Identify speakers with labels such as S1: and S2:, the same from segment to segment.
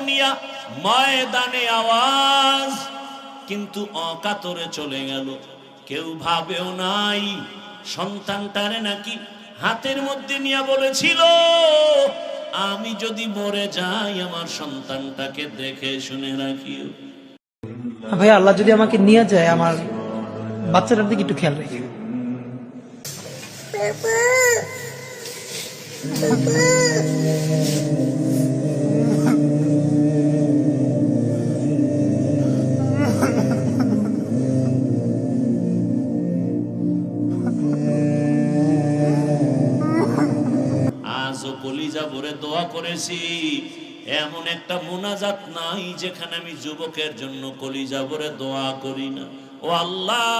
S1: নিয়া ময়দানে আওয়াজ, কিন্তু অকাতরে চলে গেল। কেউ ভাবেও নাই সন্তানটারে নাকি হাতের মধ্যে নিয়ে বলেছিল, আমি যদি মরে যাই আমার সন্তানটাকে দেখে শুনে রাখিও।
S2: ভাই আল্লাহ যদি আমাকে নিয়ে যায়, আমার বাচ্চাটার দিকে একটু খেয়াল রেখে।
S1: আজও কলিজা ভরে দোয়া করেছি, এমন একটা মোনাজাত নাই যেখানে আমি যুবকের জন্য কলিজা ভরে দোয়া করি না। ও আল্লাহ,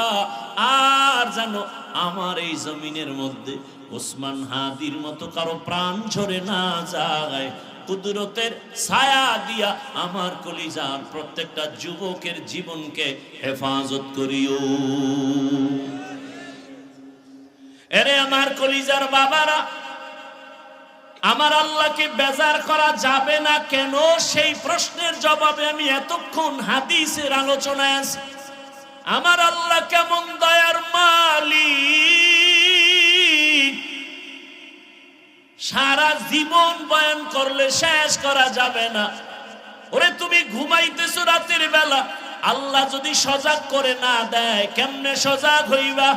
S1: আর জানো আমার এই জমিনের মধ্যে ওসমান হাদির মতো কারো প্রাণ ঝরে না যায়। কুদরতের ছায়া দিয়া আমার কলিজার প্রত্যেকটা যুবকের জীবনকে হেফাজত করিও। এরে আমার কলিজার বাবারা, আমার আল্লাহকে বেজার করা যাবে না কেন, সেই প্রশ্নের জবাবে আমি এতক্ষণ হাদিসের আলোচনায় আছি। আমার আল্লাহ কেমন দয়ার মালিক, সারা জীবন বয়ান করলে শেষ করা যাবে না। ওরে তুমি ঘুমাইতেছো রাতের বেলা, আল্লাহ যদি সজাগ করে না দেয় কেমনে সজাগ হইবা?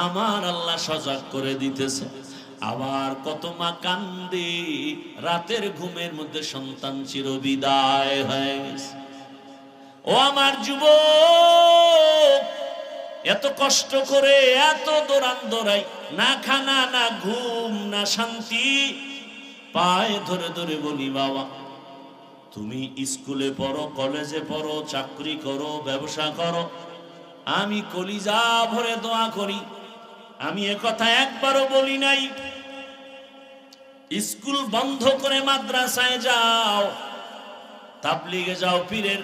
S1: আমার আল্লাহ সজাগ করে দিতেছে। আবার কত মা কান্দে রাতের ঘুমের মধ্যে সন্তান চিরবিদায় হয়ে গেছে। ও আমার যুবক, এত কষ্ট করে এত দৌড়ান দৌড়াই, না খানা না ঘুম না শান্তি, পায়ে ধরে ধরে বলি বাবা তুমি স্কুলে পড়ো, কলেজে পড়ো, চাকরি করো, ব্যবসা করো, আমি কলিজা ভরে দোয়া করি। আমি একথা একবারও বলি নাই স্কুল বন্ধ করে মাদ্রাসায় যাও, তাবলিগে যাও, পীরের